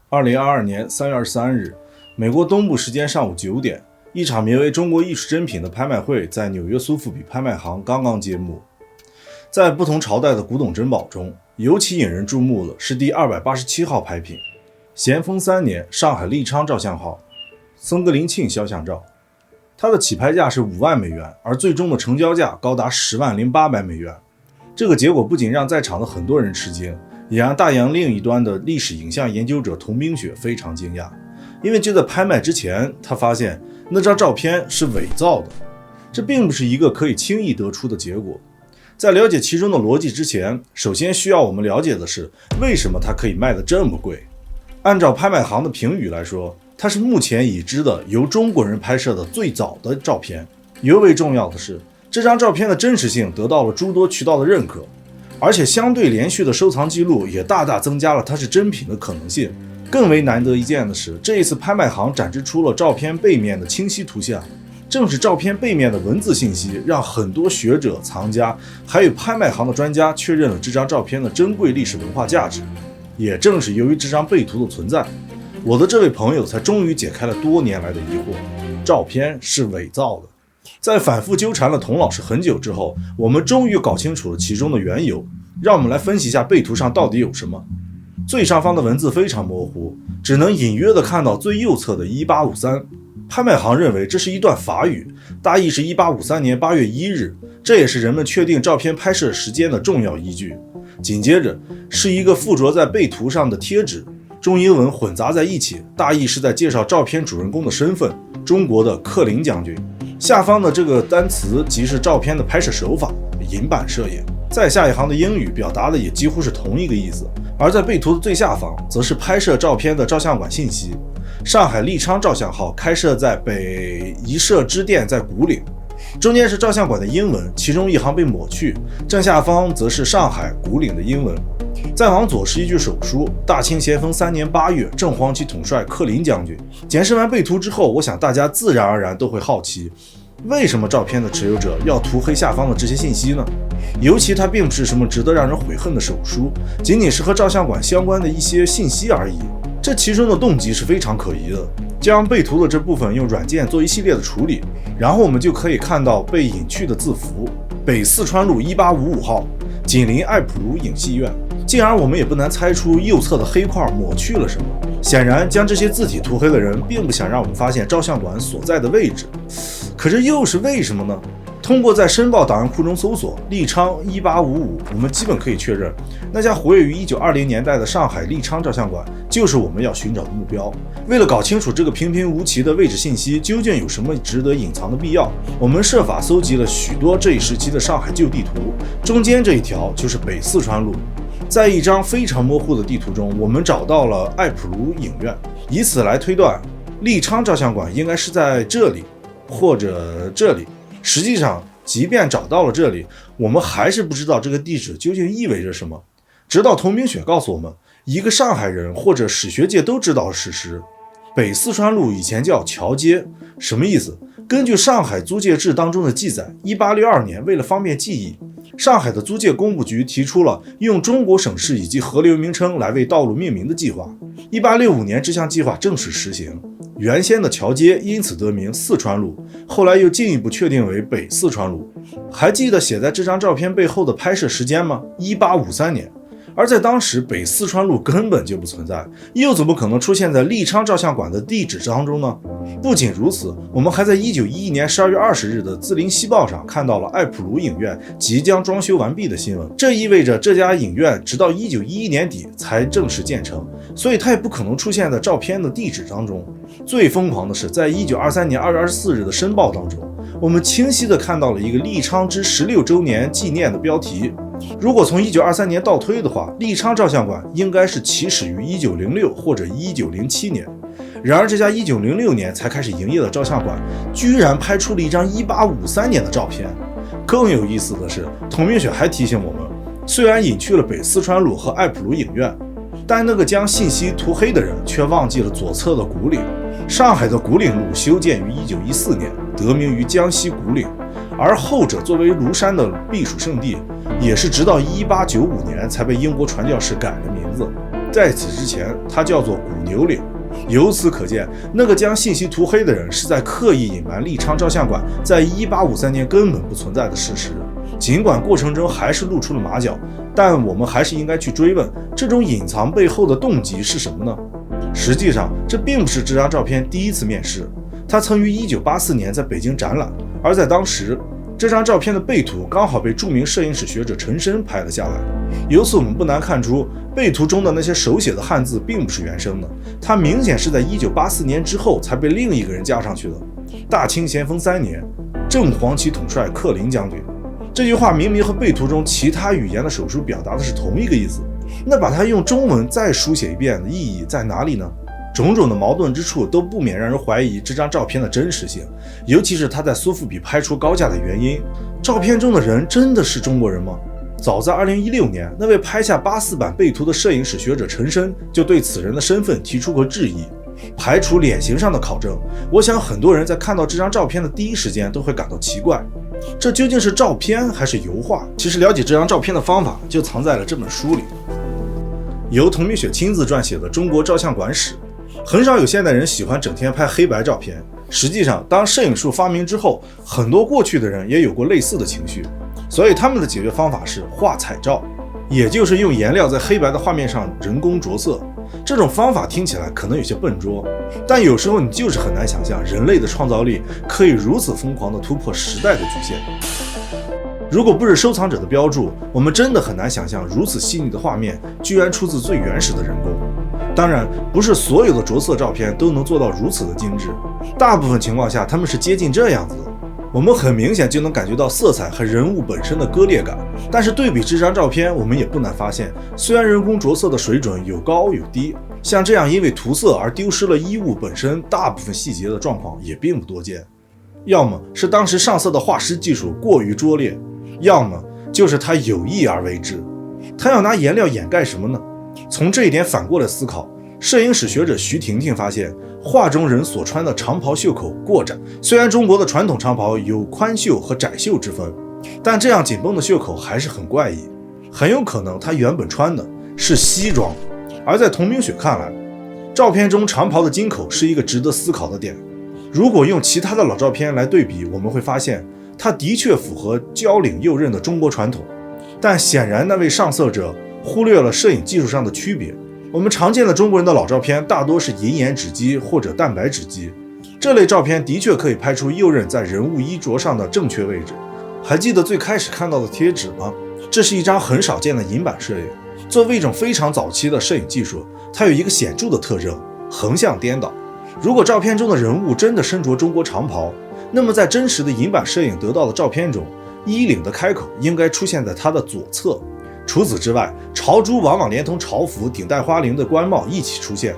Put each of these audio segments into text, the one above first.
2022年3月23日，美国东部时间上午9点，一场名为中国艺术珍品的拍卖会在纽约苏富比拍卖行刚刚揭幕。在不同朝代的古董珍宝中，尤其引人注目的是第287号拍品，咸丰3年上海利昌照相号僧格林沁肖像照。它的起拍价是5万美元，而最终的成交价高达10万0800美元。这个结果不仅让在场的很多人吃惊，也让大洋另一端的历史影像研究者童冰雪非常惊讶，因为就在拍卖之前，他发现那张照片是伪造的。这并不是一个可以轻易得出的结果。在了解其中的逻辑之前，首先需要我们了解的是，为什么它可以卖得这么贵。按照拍卖行的评语来说，它是目前已知的由中国人拍摄的最早的照片。尤为重要的是，这张照片的真实性得到了诸多渠道的认可，而且相对连续的收藏记录也大大增加了它是真品的可能性。更为难得一见的是，这一次拍卖行展示出了照片背面的清晰图像。正是照片背面的文字信息，让很多学者、藏家，还有拍卖行的专家确认了这张照片的珍贵历史文化价值。也正是由于这张背图的存在，我的这位朋友才终于解开了多年来的疑惑：照片是伪造的。在反复纠缠了童老师很久之后，我们终于搞清楚了其中的缘由。让我们来分析一下背图上到底有什么。最上方的文字非常模糊，只能隐约地看到最右侧的1853。拍卖行认为这是一段法语，大意是1853年8月1日，这也是人们确定照片拍摄时间的重要依据。紧接着是一个附着在背图上的贴纸，中英文混杂在一起，大意是在介绍照片主人公的身份，中国的克林将军。下方的这个单词即是照片的拍摄手法，银版摄影。再下一行的英语表达的也几乎是同一个意思。而在背图的最下方则是拍摄照片的照相馆信息，上海利昌照相号开设在北一社支店在古岭。中间是照相馆的英文，其中一行被抹去，正下方则是上海古岭的英文。再往左是一句手书：大清咸丰3年8月，正黄旗统帅克林将军。检视完背图之后，我想大家自然而然都会好奇，为什么照片的持有者要涂黑下方的这些信息呢？尤其它并不是什么值得让人悔恨的手书，仅仅是和照相馆相关的一些信息而已。这其中的动机是非常可疑的。将背图的这部分用软件做一系列的处理，然后我们就可以看到被隐去的字符：北四川路1855号，紧邻艾普鲁影戏院。进而我们也不难猜出右侧的黑块抹去了什么。显然将这些字体涂黑的人并不想让我们发现照相馆所在的位置。可这又是为什么呢？通过在申报档案库中搜索利昌1855，我们基本可以确认，那家活跃于1920年代的上海利昌照相馆就是我们要寻找的目标。为了搞清楚这个平平无奇的位置信息究竟有什么值得隐藏的必要，我们设法搜集了许多这一时期的上海旧地图，中间这一条就是北四川路。在一张非常模糊的地图中，我们找到了艾普鲁影院，以此来推断利昌照相馆应该是在这里或者这里。实际上，即便找到了这里，我们还是不知道这个地址究竟意味着什么。直到童冰雪告诉我们一个上海人或者史学界都知道的事实：北四川路以前叫桥街。什么意思？根据上海租界志当中的记载，1862年为了方便记忆，上海的租界工部局提出了用中国省市以及河流名称来为道路命名的计划。1865年这项计划正式实行，原先的桥街因此得名四川路，后来又进一步确定为北四川路。还记得写在这张照片背后的拍摄时间吗？1853年。而在当时，北四川路根本就不存在，又怎么可能出现在利昌照相馆的地址当中呢？不仅如此，我们还在1911年12月20日的《字林西报》上看到了艾普鲁影院即将装修完毕的新闻。这意味着这家影院直到1911年底才正式建成，所以它也不可能出现在照片的地址当中。最疯狂的是，在1923年2月24日的《申报》当中，我们清晰地看到了一个利昌之16周年纪念的标题。如果从1923年倒推的话，利昌照相馆应该是起始于1906或者1907年。然而这家1906年才开始营业的照相馆居然拍出了一张1853年的照片。更有意思的是，童冰雪还提醒我们，虽然隐去了北四川路和艾普鲁影院，但那个将信息涂黑的人却忘记了左侧的古岭。上海的古岭路修建于1914年，得名于江西古岭，而后者作为庐山的避暑胜地，也是直到1895年才被英国传教士改了名字。在此之前，它叫做古牛岭。由此可见，那个将信息涂黑的人是在刻意隐瞒利昌照相馆在1853年根本不存在的事实。尽管过程中还是露出了马脚，但我们还是应该去追问，这种隐藏背后的动机是什么呢？实际上，这并不是这张照片第一次面世，它曾于1984年在北京展览，而在当时，这张照片的背图刚好被著名摄影史学者陈深拍了下来。由此我们不难看出，背图中的那些手写的汉字并不是原生的，它明显是在1984年之后才被另一个人加上去的。大清咸丰3年，正黄旗统帅克林将军。这句话明明和背图中其他语言的手书表达的是同一个意思，那把它用中文再书写一遍的意义在哪里呢？种种的矛盾之处都不免让人怀疑这张照片的真实性，尤其是他在苏富比拍出高价的原因。照片中的人真的是中国人吗？早在2016年，那位拍下84版背图的摄影史学者陈深就对此人的身份提出过质疑。排除脸型上的考证，我想很多人在看到这张照片的第一时间都会感到奇怪，这究竟是照片还是油画？其实了解这张照片的方法就藏在了这本书里，由童明雪亲自撰写的《中国照相馆史》。很少有现代人喜欢整天拍黑白照片，实际上当摄影术发明之后，很多过去的人也有过类似的情绪，所以他们的解决方法是画彩照，也就是用颜料在黑白的画面上人工着色。这种方法听起来可能有些笨拙，但有时候你就是很难想象人类的创造力可以如此疯狂地突破时代的局限。如果不是收藏者的标注，我们真的很难想象如此细腻的画面居然出自最原始的人工。当然，不是所有的着色照片都能做到如此的精致，大部分情况下它们是接近这样子的。我们很明显就能感觉到色彩和人物本身的割裂感，但是对比这张照片，我们也不难发现，虽然人工着色的水准有高有低，像这样因为涂色而丢失了衣物本身大部分细节的状况也并不多见。要么是当时上色的画师技术过于拙劣，要么就是他有意而为之。他要拿颜料掩盖什么呢？从这一点反过来思考，摄影史学者徐婷婷发现，画中人所穿的长袍袖口过窄。虽然中国的传统长袍有宽袖和窄袖之分，但这样紧绷的袖口还是很怪异，很有可能他原本穿的是西装。而在童明雪看来，照片中长袍的襟口是一个值得思考的点。如果用其他的老照片来对比，我们会发现它的确符合交领右衽的中国传统，但显然那位上色者忽略了摄影技术上的区别。我们常见的中国人的老照片大多是银盐纸基或者蛋白纸基，这类照片的确可以拍出右衽在人物衣着上的正确位置。还记得最开始看到的贴纸吗？这是一张很少见的银版摄影。作为一种非常早期的摄影技术，它有一个显著的特征：横向颠倒。如果照片中的人物真的身着中国长袍，那么在真实的银版摄影得到的照片中，衣领的开口应该出现在它的左侧。除此之外，朝珠往往连同朝服、顶戴花翎的官帽一起出现，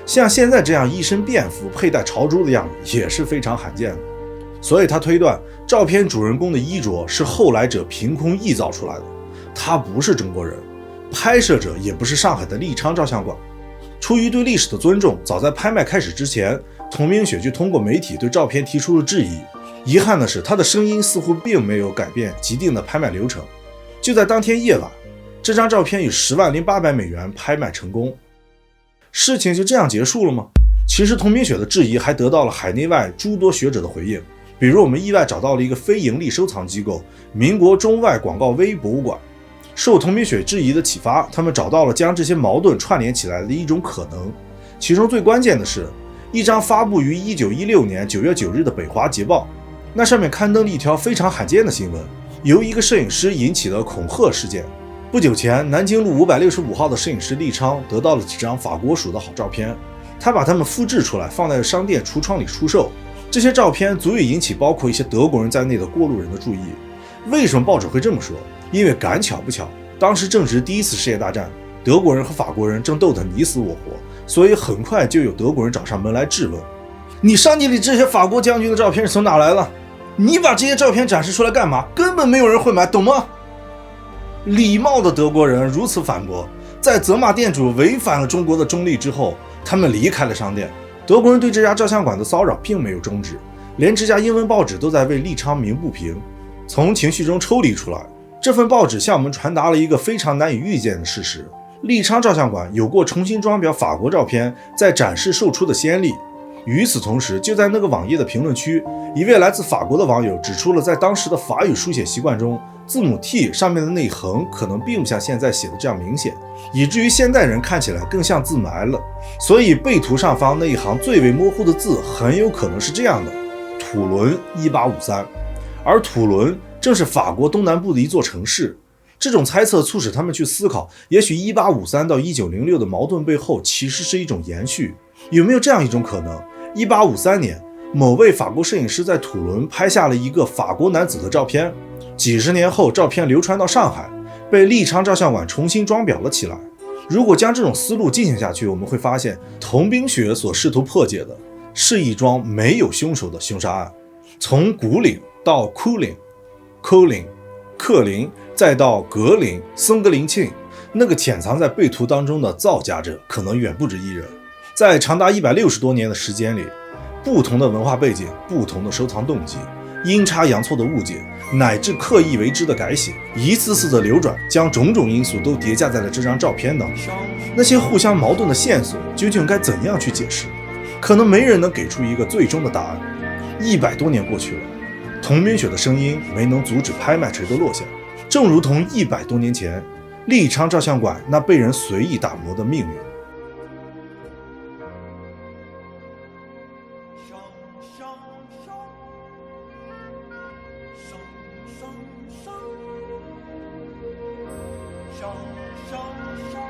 像现在这样一身便服佩戴朝珠的样子也是非常罕见的。所以他推断，照片主人公的衣着是后来者凭空臆造出来的，他不是中国人，拍摄者也不是上海的利昌照相馆。出于对历史的尊重，早在拍卖开始之前，童明雪就通过媒体对照片提出了质疑。遗憾的是，他的声音似乎并没有改变既定的拍卖流程。就在当天夜晚，这张照片以$108,000拍卖成功。事情就这样结束了吗？其实童明雪的质疑还得到了海内外诸多学者的回应，比如我们意外找到了一个非盈利收藏机构民国中外广告微博物馆。受童明雪质疑的启发，他们找到了将这些矛盾串联起来的一种可能。其中最关键的是一张发布于1916年9月9日的北华捷报，那上面刊登了一条非常罕见的新闻，由一个摄影师引起的恐吓事件。不久前，南京路565号的摄影师利昌得到了几张法国属的好照片，他把它们复制出来放在商店橱窗里出售。这些照片足以引起包括一些德国人在内的过路人的注意。为什么报纸会这么说？因为赶巧不巧，当时正值第一次世界大战，德国人和法国人正斗得你死我活，所以很快就有德国人找上门来质问：你商店里这些法国将军的照片是从哪来的？你把这些照片展示出来干嘛？根本没有人会买，懂吗？礼貌的德国人如此反驳，在责骂店主违反了中国的中立之后，他们离开了商店。德国人对这家照相馆的骚扰并没有终止，连这家英文报纸都在为利昌鸣不平。从情绪中抽离出来，这份报纸向我们传达了一个非常难以预见的事实：利昌照相馆有过重新装裱法国照片在展示售出的先例。与此同时，就在那个网页的评论区，一位来自法国的网友指出了在当时的法语书写习惯中，字母 T 上面的那一横可能并不像现在写的这样明显，以至于现代人看起来更像字母 L。所以背图上方那一行最为模糊的字很有可能是这样的：土伦1853。而土伦正是法国东南部的一座城市。这种猜测促使他们去思考，也许1853到1906的矛盾背后其实是一种延续。有没有这样一种可能？1853年，某位法国摄影师在土伦拍下了一个法国男子的照片，几十年后，照片流传到上海，被利昌照相馆重新装裱了起来。如果将这种思路进行下去，我们会发现，童冰雪所试图破解的是一桩没有凶手的凶杀案。从古岭到库岭、克林，再到格林、松格林沁，那个潜藏在背图当中的造假者可能远不止一人。在长达160多年的时间里，不同的文化背景、不同的收藏动机、阴差阳错的误解，乃至刻意为之的改写，一次次的流转，将种种因素都叠加在了这张照片当中。那些互相矛盾的线索究竟该怎样去解释？可能没人能给出一个最终的答案。100多年过去了，童冰雪的声音没能阻止拍卖锤的落下，正如同100多年前利昌照相馆那被人随意打磨的命运。上上上。